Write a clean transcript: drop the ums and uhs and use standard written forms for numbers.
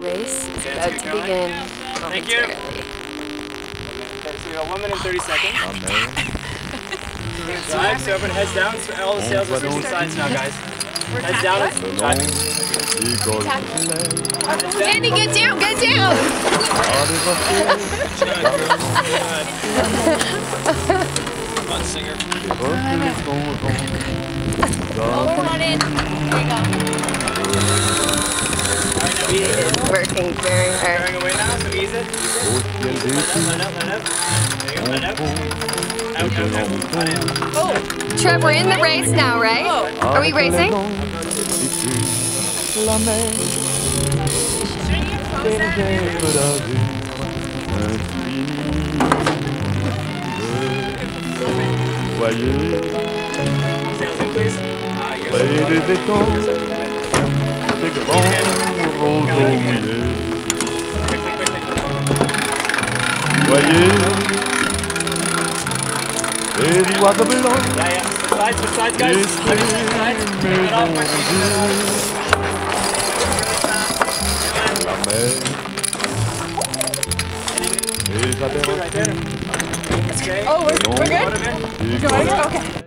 race is about to begin momentarily. Okay, so we got 1 minute and 30 seconds. Drive, so everyone heads down. So all the sails are switching sides now, guys. Heads down. Andy, get down, get down! Come on, singer. Come on in. There you go. Working very hard. Going away now, so ease it. Let out. There you go, let out. Out. Oh, Trev, we're in the race now, right? Are we racing? Sails in, please. Yeah. Switch sides, guys. Switch sides. Take it off, right there. Okay. Oh, we're good? Okay.